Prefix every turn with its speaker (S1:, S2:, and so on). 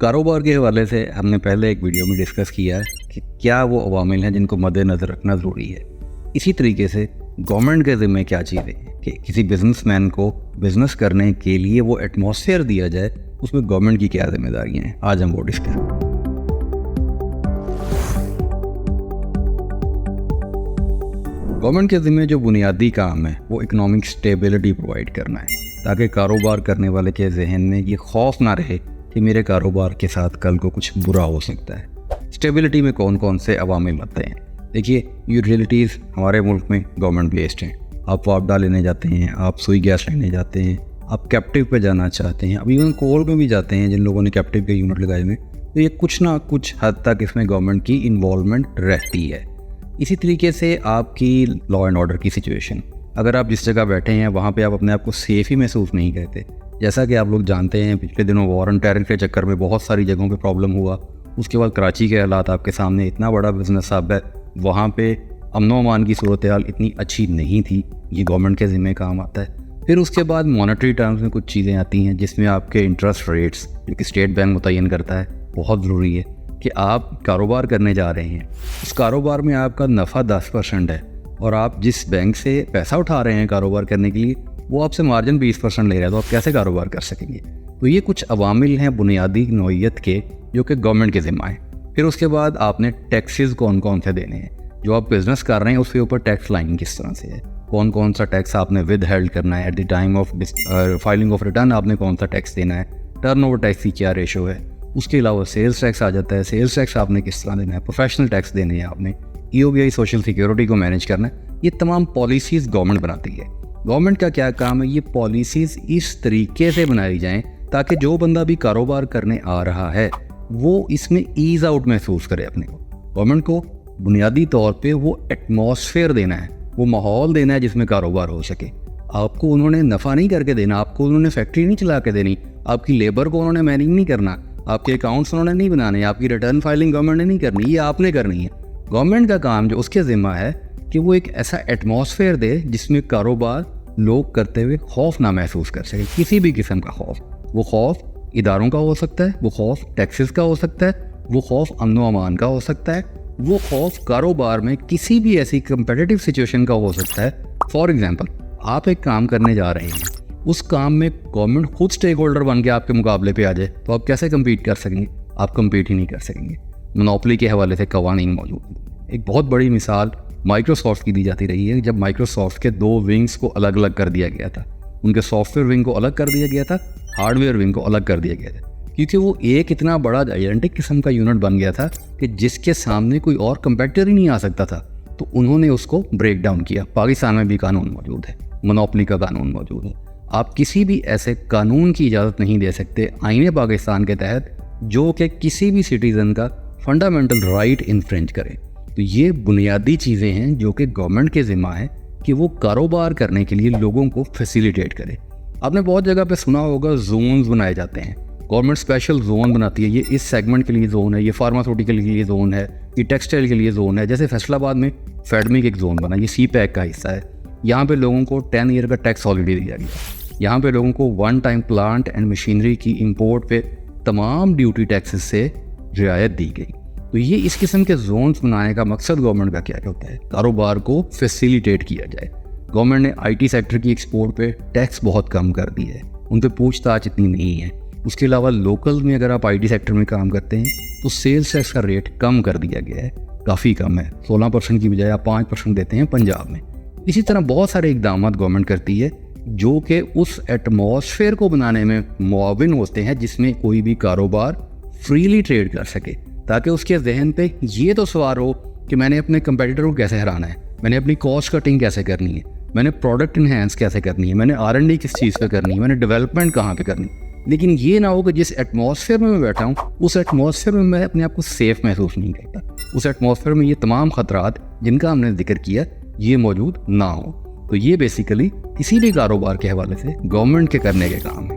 S1: कारोबार के हवाले से हमने पहले एक वीडियो में डिस्कस किया है कि क्या वो अवामिल हैं जिनको मद्देनज़र रखना ज़रूरी है। इसी तरीके से गवर्नमेंट के ज़िम्मे क्या चीज़ें हैं कि किसी बिजनेसमैन को बिज़नेस करने के लिए वो एटमॉस्फेयर दिया जाए, उसमें गवर्नमेंट की क्या जिम्मेदारियाँ हैं, आज हम वो डिस्कस। गवर्नमेंट के ज़िम्मे जो बुनियादी काम है वो इकोनॉमिक स्टेबिलिटी प्रोवाइड करना है, ताकि कारोबार करने वाले के जहन में ये खौफ ना रहे कि मेरे कारोबार के साथ कल को कुछ बुरा हो सकता है। स्टेबिलिटी में कौन कौन से अवामिल आते हैं? देखिए, यूटिलिटीज़ हमारे मुल्क में गवर्नमेंट बेस्ड हैं। आप वापडा लेने जाते हैं, आप सुई गैस लेने जाते हैं, आप कैप्टिव पे जाना चाहते हैं, अब इवन कोल में भी जाते हैं जिन लोगों ने कैप्टिव के यूनिट लगाए हुए, तो ये कुछ ना कुछ हद तक इसमें गवर्नमेंट की इन्वॉल्वमेंट रहती है। इसी तरीके से आपकी लॉ एंड ऑर्डर की सिचुएशन, अगर आप जिस जगह बैठे हैं वहाँ पे आप अपने आप को सेफ ही महसूस नहीं करते। जैसा कि आप लोग जानते हैं, पिछले दिनों वॉर एंड टेरर के चक्कर में बहुत सारी जगहों पे प्रॉब्लम हुआ। उसके बाद कराची के हालात आपके सामने, इतना बड़ा बिजनेस हब है, वहाँ पे अमनो अमान की सूरत हाल इतनी अच्छी नहीं थी, ये गवर्नमेंट के ज़िम्मे काम आता है। फिर उसके बाद मॉनेटरी टर्म्स में कुछ चीज़ें आती हैं जिसमें आपके इंटरेस्ट रेट्स, जो कि स्टेट बैंक मुतय्यन करता है, बहुत ज़रूरी है कि आप कारोबार करने जा रहे हैं, उस कारोबार में आपका नफ़ा 10% है और आप जिस बैंक से पैसा उठा रहे हैं कारोबार करने के लिए, वो आपसे मार्जिन 20% ले रहा है, तो आप कैसे कारोबार कर सकेंगे? तो ये कुछ अवामिल हैं बुनियादी नौइयत के जो कि गवर्नमेंट के ज़िम्मा है। फिर उसके बाद आपने टैक्सेस कौन कौन से देने हैं, जो आप बिज़नेस कर रहे हैं उसके ऊपर टैक्स लाइन किस तरह से है, कौन कौन सा टैक्स आपने विद हेल्ड करना है, at the time of filing of return आपने कौन सा टैक्स देना है, टर्नओवर टैक्स की क्या रेशो है। उसके अलावा सेल्स टैक्स आ जाता है, सेल्स टैक्स आपने किस तरह देना है, प्रोफेशनल टैक्स देने हैं आपने, EOBI सोशल सिक्योरिटी को मैनेज करना है। ये तमाम पॉलिसीज़ गवर्नमेंट बनाती है। गवर्नमेंट का क्या काम है, ये पॉलिसीज़ इस तरीके से बनाई जाएं ताकि जो बंदा भी कारोबार करने आ रहा है वो इसमें ईज़ आउट महसूस करे अपने को। गवर्नमेंट को बुनियादी तौर पे वो एटमॉस्फेयर देना है, वो माहौल देना है जिसमें कारोबार हो सके। आपको उन्होंने नफ़ा नहीं करके देना, आपको उन्होंने फैक्ट्री नहीं चला के देनी, आपकी लेबर को उन्होंने मैनेज नहीं करना, आपके अकाउंट्स उन्होंने नहीं बनाने, आपकी रिटर्न फाइलिंग गवर्नमेंट ने नहीं करनी, ये आपने करनी है। गवर्नमेंट का काम जो उसके ज़िम्मा है कि वो एक ऐसा एटमॉस्फेयर दे जिसमें कारोबार लोग करते हुए खौफ ना महसूस कर सके, किसी भी किस्म का खौफ। वो खौफ इदारों का हो सकता है, वो खौफ टैक्सेस का हो सकता है, वो खौफ अमनो अमान का हो सकता है, वो खौफ कारोबार में किसी भी ऐसी कंपेटिटिव सिचुएशन का हो सकता है। फॉर एग्जांपल, आप एक काम करने जा रहे हैं, उस काम में गवर्नमेंट खुद स्टेक होल्डर बन के आपके मुकाबले पे आ जाए, तो आप कैसे कम्पीट कर सकेंगे? आप कम्पीट ही नहीं कर सकेंगे। मोनोपोली के हवाले से कवानीन मौजूद हैं। एक बहुत बड़ी मिसाल माइक्रोसॉफ्ट की दी जाती रही है, जब माइक्रोसॉफ्ट के 2 विंग्स को अलग अलग कर दिया गया था। उनके सॉफ्टवेयर विंग को अलग कर दिया गया था, हार्डवेयर विंग को अलग कर दिया गया था, क्योंकि वो एक इतना बड़ा जायंटिक किस्म का यूनिट बन गया था कि जिसके सामने कोई और कंपेटिटर ही नहीं आ सकता था। तो उन्होंने उसको ब्रेक डाउन किया। पाकिस्तान में भी कानून मौजूद है, मोनोपोली का कानून मौजूद है। आप किसी भी ऐसे कानून की इजाज़त नहीं दे सकते आईने पाकिस्तान के तहत जो कि किसी भी सिटीज़न का फंडामेंटल राइट इन्फ्रेंज करे। तो ये बुनियादी चीज़ें हैं जो कि गवर्नमेंट के ज़िम्मा है कि वो कारोबार करने के लिए लोगों को फैसिलिटेट करे। आपने बहुत जगह पे सुना होगा जोन्स बनाए जाते हैं, गवर्नमेंट स्पेशल जोन बनाती है, ये इस सेगमेंट के लिए जोन है, ये फार्मास्यूटिकल के लिए जोन है, ये टेक्सटाइल के लिए जोन है। जैसे फैसलाबाद में फेडमिक एक जोन बना, ये CPEC का हिस्सा है। यहाँ पे लोगों को 10 ईयर का टैक्स हॉलीडे दिया गया। यहाँ पे लोगों को 1 टाइम प्लांट एंड मशीनरी की इंपोर्ट पे तमाम ड्यूटी टैक्सेस से रियायत दी गई। तो ये इस किस्म के जोन्स बनाने का मकसद गवर्नमेंट का क्या होता है? कारोबार को फैसिलिटेट किया जाए। गवर्नमेंट ने IT सेक्टर की एक्सपोर्ट पे टैक्स बहुत कम कर दी है, उन पे पूछताछ इतनी नहीं है। उसके अलावा लोकल में अगर आप IT सेक्टर में काम करते हैं तो सेल्स टैक्स का रेट कम कर दिया गया है, काफ़ी कम है, 16% की बजाय आप 5% देते हैं पंजाब में। इसी तरह बहुत सारे इकदाम गवर्नमेंट करती है जो कि उस एटमॉस्फेयर को बनाने में मुआविन होते हैं जिसमें कोई भी कारोबार फ्रीली ट्रेड कर सके, ताकि उसके जहन पे ये तो सवार हो कि मैंने अपने कंपेटिटर को कैसे हराना है, मैंने अपनी कॉस्ट कटिंग कैसे करनी है, मैंने प्रोडक्ट इन्हेंस कैसे करनी है, मैंने R&D किस चीज़ पे करनी है, मैंने डेवलपमेंट कहाँ पे करनी है। लेकिन ये ना हो कि जिस एटमॉस्फेयर में मैं बैठा हूँ उस एटमॉस्फेयर में मैं अपने आप को सेफ महसूस नहीं करता, उस एटमॉस्फेयर में ये तमाम खतरात जिनका हमने जिक्र किया ये मौजूद ना हो। तो ये बेसिकली किसी भी कारोबार के हवाले से गवर्नमेंट के करने के काम है।